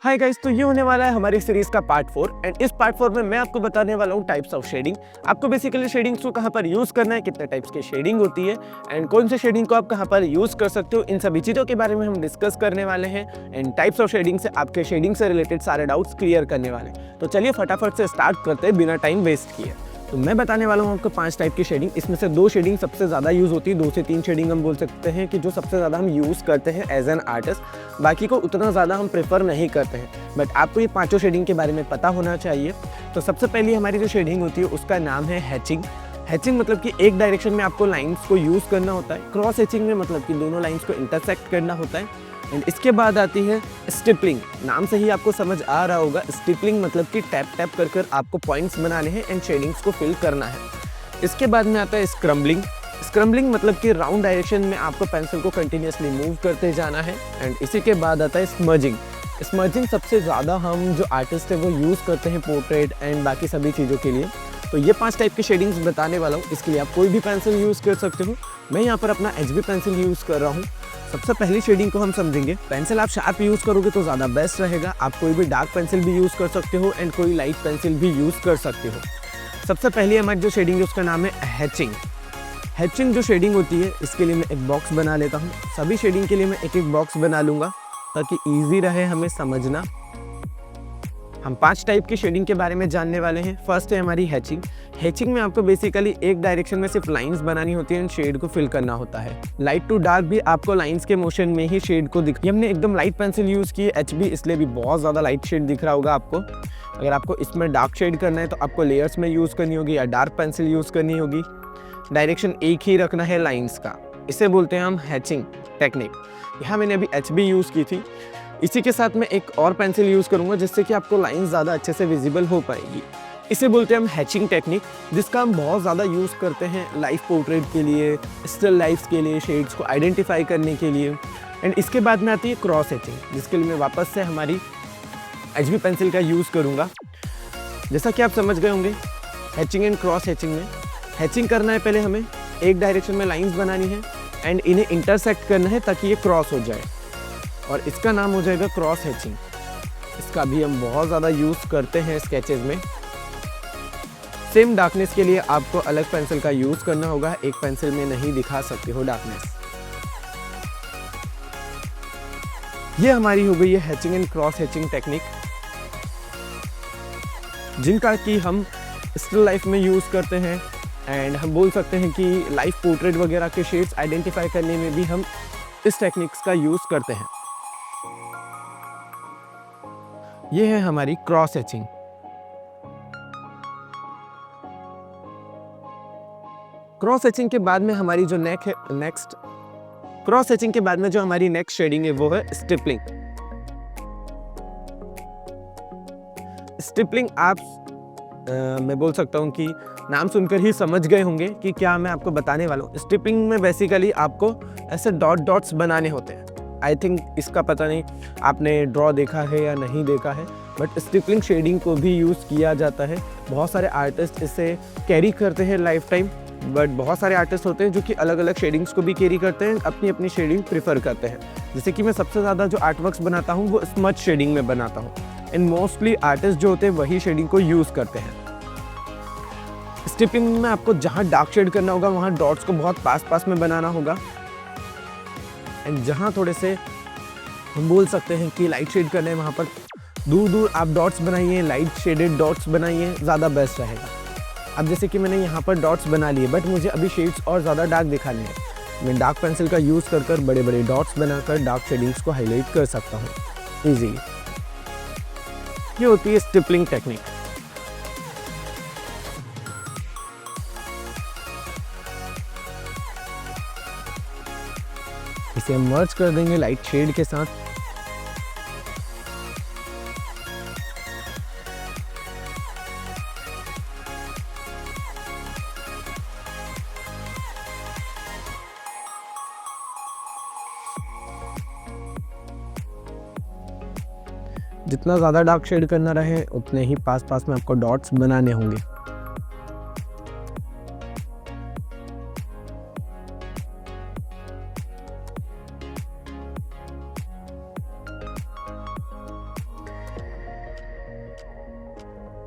Hi guys, तो ये होने वाला है हमारी सीरीज का पार्ट 4 एंड इस पार्ट 4 में मैं आपको बताने वाला हूँ टाइप्स ऑफ शेडिंग। आपको बेसिकली शेडिंग्स को कहाँ पर यूज करना है, कितने टाइप्स की शेडिंग होती है एंड कौन से शेडिंग को आप कहाँ पर यूज कर सकते हो, इन सभी चीज़ों के बारे में हम डिस्कस करने वाले हैं एंड टाइप्स ऑफ शेडिंग से आपके शेडिंग से रिलेटेड सारे डाउट्स क्लियर करने वाले हैं। तो चलिए फटाफट से स्टार्ट करते हैं बिना टाइम वेस्ट किए। तो मैं बताने वाला हूँ आपको 5 टाइप की शेडिंग। इसमें से 2 शेडिंग सबसे ज़्यादा यूज़ होती है, 2 से 3 शेडिंग हम बोल सकते हैं कि जो सबसे ज़्यादा हम यूज़ करते हैं एज एन आर्टिस्ट। बाकी को उतना ज़्यादा हम प्रेफर नहीं करते हैं, बट आपको ये 5 शेडिंग के बारे में पता होना चाहिए। तो सबसे पहली हमारी जो शेडिंग होती है उसका नाम है हैचिंग। हैचिंग मतलब कि एक डायरेक्शन में आपको लाइंस को यूज़ करना होता है। क्रॉस हैचिंग में मतलब कि दोनों लाइंस को इंटरसेक्ट करना होता है। एंड इसके बाद आती है स्टिपलिंग। नाम से ही आपको समझ आ रहा होगा, स्टिपलिंग मतलब कि टैप टैप कर कर आपको पॉइंट्स बनाने हैं एंड शेडिंग्स को फिल करना है। इसके बाद में आता है स्क्रम्बलिंग। स्क्रम्बलिंग मतलब कि राउंड डायरेक्शन में आपको पेंसिल को कंटिन्यूसली मूव करते जाना है। एंड इसी के बाद आता है स्मर्जिंग। स्मर्जिंग सबसे ज़्यादा हम जो आर्टिस्ट है वो यूज़ करते हैं पोर्ट्रेट एंड बाकी सभी चीज़ों के लिए। तो ये 5 टाइप की शेडिंग्स बताने वाला हूँ। इसके लिए आप कोई भी पेंसिल यूज़ कर सकते हो। मैं यहाँ पर अपना HB पेंसिल यूज़ कर रहा हूँ। सबसे पहली शेडिंग को हम समझेंगे। पेंसिल आप शार्प यूज़ करोगे तो ज़्यादा बेस्ट रहेगा। आप कोई भी डार्क पेंसिल भी यूज़ कर सकते हो एंड कोई लाइट पेंसिल भी यूज़ कर सकते हो। सबसे पहले हमारी जो शेडिंग है उसका नाम है हैचिंग। हैचिंग जो शेडिंग होती है इसके लिए मैं एक बॉक्स बना लेता हूँ। सभी शेडिंग के लिए मैं एक एक बॉक्स बना लूँगा ताकि ईजी रहे हमें समझना। हम 5 टाइप की शेडिंग के बारे में जानने वाले हैं। फर्स्ट है हमारी हैचिंग। हैचिंग में आपको बेसिकली एक डायरेक्शन में सिर्फ लाइंस बनानी होती है एंड शेड को फिल करना होता है। लाइट टू डार्क भी आपको लाइंस के मोशन में ही शेड को दिख। हमने एकदम लाइट पेंसिल यूज़ की है HB, इसलिए भी बहुत ज़्यादा लाइट शेड दिख रहा होगा आपको। अगर आपको इसमें डार्क शेड करना है तो आपको लेयर्स में यूज़ करनी होगी या डार्क पेंसिल यूज़ करनी होगी। डायरेक्शन एक ही रखना है लाइंस का, इसे बोलते हैं हम हैचिंग टेक्निक। यहाँ मैंने अभी HB यूज़ की थी। इसी के साथ मैं एक और पेंसिल यूज़ करूँगा जिससे कि आपको लाइन ज़्यादा अच्छे से विजिबल हो पाएगी। इसे बोलते हैं हम हैचिंग टेक्निक, जिसका हम बहुत ज़्यादा यूज़ करते हैं लाइफ पोर्ट्रेट के लिए, स्टिल लाइफ्स के लिए, शेड्स को आइडेंटिफाई करने के लिए। एंड इसके बाद में आती है क्रॉस हैचिंग, जिसके लिए मैं वापस से हमारी HB पेंसिल का यूज़ करूँगा। जैसा कि आप समझ गए होंगे हैचिंग एंड क्रॉस हैचिंग में हैचिंग करना है, पहले हमें एक डायरेक्शन में लाइंस बनानी है एंड इन्हें इंटरसेक्ट करना है ताकि ये क्रॉस हो जाए, और इसका नाम हो जाएगा क्रॉस हैचिंग। इसका भी हम बहुत ज़्यादा यूज़ करते हैं स्केचेस में। सेम डार्कनेस के लिए आपको अलग पेंसिल का यूज़ करना होगा, एक पेंसिल में नहीं दिखा सकते हो डार्कनेस। ये हमारी हो गई है hatching and cross hatching technique, जिनका कि हम स्टिल लाइफ में यूज़ करते हैं एंड हम बोल सकते हैं कि लाइफ पोर्ट्रेट वगैरह के शेड्स आइडेंटिफाई करने में भी हम इस टेक्निक्स का यूज़ करते हैं। ये है हमारी क्रॉस हैचिंग। क्रॉस हैचिंग के बाद में हमारी जो क्रॉस हैचिंग के बाद में जो हमारी नेक्स्ट शेडिंग है वो है स्टिपलिंग। स्टिपलिंग मैं बोल सकता हूँ कि नाम सुनकर ही समझ गए होंगे कि क्या मैं आपको बताने वाला हूँ। स्टिपलिंग में बेसिकली आपको ऐसे डॉट्स बनाने होते हैं। आई थिंक इसका पता नहीं आपने ड्रॉ देखा है या नहीं देखा है, बट स्टिपलिंग शेडिंग को भी यूज़ किया जाता है। बहुत सारे आर्टिस्ट इसे कैरी करते हैं लाइफ टाइम, बट बहुत सारे आर्टिस्ट होते हैं जो कि अलग अलग शेडिंग्स को भी कैरी करते हैं, अपनी अपनी शेडिंग प्रेफर करते हैं। जैसे कि मैं सबसे ज़्यादा जो आर्टवर्क्स बनाता हूँ वो स्मच शेडिंग में बनाता हूँ एंड मोस्टली आर्टिस्ट जो होते हैं वही शेडिंग को यूज़ करते हैं। स्टिपलिंग में आपको जहाँ डार्क शेड करना होगा वहाँ डॉट्स को बहुत पास में बनाना होगा, एंड जहाँ थोड़े से हम बोल सकते हैं कि लाइट शेड करना है वहाँ पर दूर आप डॉट्स बनाइए, लाइट शेडेड डॉट्स बनाइए, ज़्यादा बेस्ट रहेगा। अब जैसे कि मैंने यहाँ पर डॉट्स बना लिए, बट मुझे अभी शेड्स और ज़्यादा डार्क दिखाने हैं। मैं डार्क पेंसिल का यूज़ कर बड़े बड़े डॉट्स बनाकर डार्क शेडिंग्स को हाईलाइट कर सकता हूँ ईजीली। ये होती है स्टिपलिंग टेक्निक। इसे हम मर्ज कर देंगे लाइट शेड के साथ। जितना ज़्यादा डार्क शेड करना रहे उतने ही पास में आपको डॉट्स बनाने होंगे।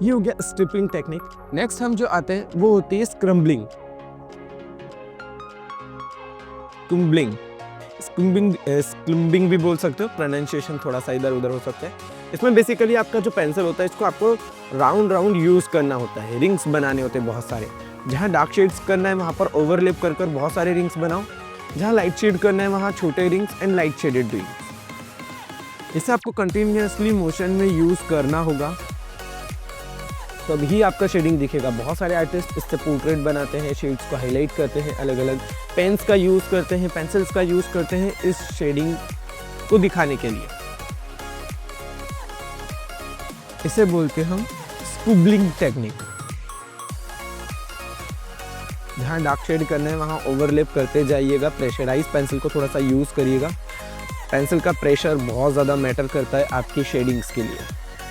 ये हो गया स्ट्रिपिंग टेक्निक। नेक्स्ट हम जो आते हैं वो होती है स्क्रम्बलिंग। स्क्लम्बिंग भी बोल सकते हो, प्रोनाउंसिएशन थोड़ा सा इधर उधर हो सकता है। इसमें बेसिकली आपका जो पेंसिल होता है इसको आपको राउंड राउंड यूज़ करना होता है, रिंग्स बनाने होते हैं बहुत सारे। जहाँ डार्क शेड्स करना है वहाँ पर ओवरलैप कर बहुत सारे रिंग्स बनाओ, जहाँ लाइट शेड करना है वहाँ छोटे rings and light shaded rings. इसे आपको कंटिन्यूसली मोशन में यूज़ करना होगा, तभी आपका शेडिंग दिखेगा। बहुत सारे आर्टिस्ट इससे पोर्ट्रेट बनाते हैं, शेड्स को हाईलाइट करते हैं, अलग अलग पेन्स का यूज़ करते हैं, पेंसिल्स का यूज़ करते हैं इस शेडिंग को दिखाने के लिए। इसे बोलते हैं हम स्क्रिबलिंग टेक्निक। जहाँ डार्क शेड करना है वहाँ ओवरलैप करते जाइएगा, प्रेशराइज पेंसिल को थोड़ा सा यूज़ करिएगा। पेंसिल का प्रेशर बहुत ज़्यादा मैटर करता है आपकी शेडिंग्स के लिए।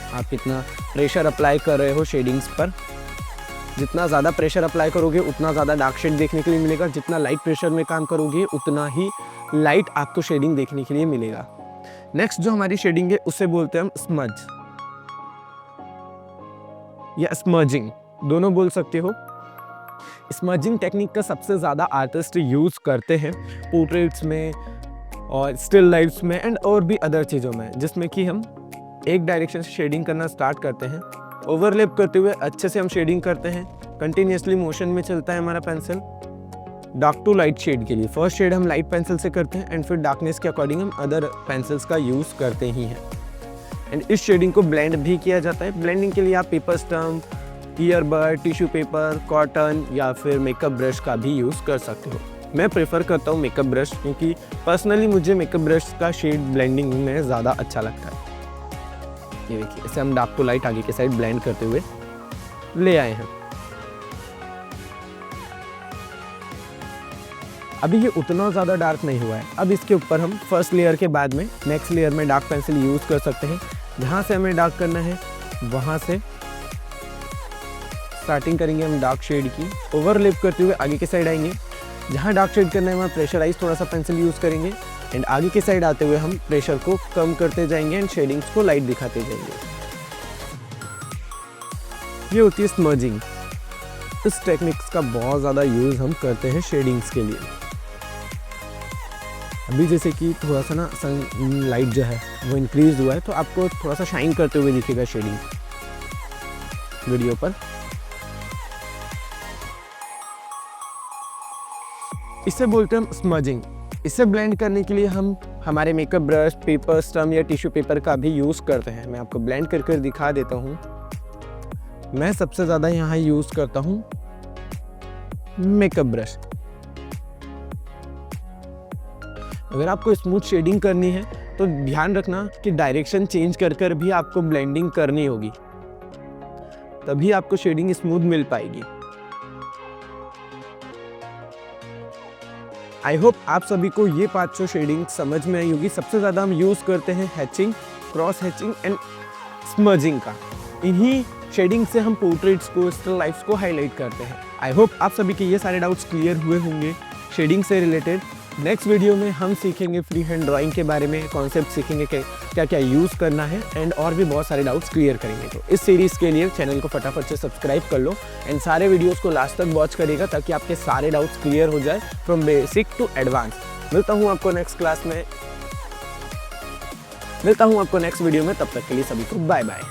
आप कितना प्रेशर अप्लाई कर रहे हो शेडिंग्स पर, जितना ज़्यादा प्रेशर अप्लाई करोगे उतना ज़्यादा डार्क शेड देखने के लिए मिलेगा, जितना लाइट प्रेशर में काम करोगे उतना ही लाइट आपको शेडिंग देखने के लिए मिलेगा। नेक्स्ट जो हमारी शेडिंग है उसे बोलते हैं हम स्मज या स्मजिंग, दोनों बोल सकते हो। स्मजिंग टेक्निक का सबसे ज़्यादा आर्टिस्ट यूज़ करते हैं पोर्ट्रेट्स में और स्टिल लाइफ्स में एंड और भी अदर चीज़ों में, जिसमें कि हम एक डायरेक्शन से शेडिंग करना स्टार्ट करते हैं, ओवरलैप करते हुए अच्छे से हम शेडिंग करते हैं, कंटिन्यूसली मोशन में चलता है हमारा pencil dark to light shade के लिए। फर्स्ट शेड हम लाइट पेंसिल से करते हैं एंड फिर डार्कनेस के अकॉर्डिंग हम अदर पेंसिल्स का यूज़ करते ही हैं। एंड इस शेडिंग को ब्लेंड भी किया जाता है। ब्लेंडिंग के लिए आप paper stump, earbud, tissue paper, cotton या फिर मेकअप ब्रश का भी यूज़ कर सकते हो। मैं प्रेफर करता हूँ मेकअप ब्रश, क्योंकि पर्सनली मुझे मेकअप ब्रश का शेड ब्लेंडिंग में ज़्यादा अच्छा लगता है। ये देखिए, इसे हम डार्क टू लाइट आगे के साइड ब्लेंड करते हुए ले आए हैं। अभी ये उतना ज़्यादा डार्क नहीं हुआ है। अब इसके ऊपर हम फर्स्ट लेयर के बाद में नेक्स्ट लेयर में डार्क पेंसिल यूज़ कर सकते हैं। जहाँ से हमें डार्क करना है वहाँ से स्टार्टिंग करेंगे हम डार्क शेड की, ओवरलैप करते हुए आगे के साइड आएंगे। जहाँ डार्क शेड करना है वहाँ प्रेशराइज थोड़ा सा पेंसिल यूज़ करेंगे एंड आगे की साइड आते हुए हम प्रेशर को कम करते जाएंगे एंड शेडिंग्स को लाइट दिखाते जाएंगे। ये होती है स्मजिंग। इस टेक्निक्स का बहुत ज़्यादा यूज़ हम करते हैं शेडिंग्स के लिए। अभी जैसे कि थोड़ा सा ना सन लाइट जो है वो इंक्रीज हुआ है, तो आपको थोड़ा सा शाइन करते हुए दिखेगा शेडिंग वीडियो पर। इसे बोलते हैं हम स्मजिंग। इसे ब्लेंड करने के लिए हम हमारे मेकअप ब्रश, पेपर स्टम्प या टिश्यू पेपर का भी यूज़ करते हैं। मैं आपको ब्लेंड कर दिखा देता हूँ। मैं सबसे ज़्यादा यहाँ यूज़ करता हूँ मेकअप ब्रश। अगर आपको स्मूथ शेडिंग करनी है तो ध्यान रखना कि डायरेक्शन चेंज कर भी आपको ब्लेंडिंग करनी होगी, तभी आपको शेडिंग स्मूथ मिल पाएगी। आई होप आप सभी को ये 5 शेडिंग समझ में आई होगी। सबसे ज़्यादा हम यूज़ करते हैं hatching, cross hatching and smudging का। इन्हीं शेडिंग से हम पोर्ट्रेट्स को, स्टिल लाइफ्स को हाईलाइट करते हैं। आई होप आप सभी के ये सारे डाउट्स क्लियर हुए होंगे शेडिंग से रिलेटेड। नेक्स्ट वीडियो में हम सीखेंगे फ्री हैंड ड्राइंग के बारे में, कॉन्सेप्ट सीखेंगे कि क्या क्या यूज़ करना है एंड और भी बहुत सारे डाउट्स क्लियर करेंगे। तो इस सीरीज़ के लिए चैनल को फटाफट से सब्सक्राइब कर लो एंड सारे वीडियोस को लास्ट तक वॉच करिएगा, ताकि आपके सारे डाउट्स क्लियर हो जाए फ्रॉम बेसिक टू एडवांस। मिलता हूँ आपको नेक्स्ट वीडियो में। तब तक के लिए सभी को बाय बाय।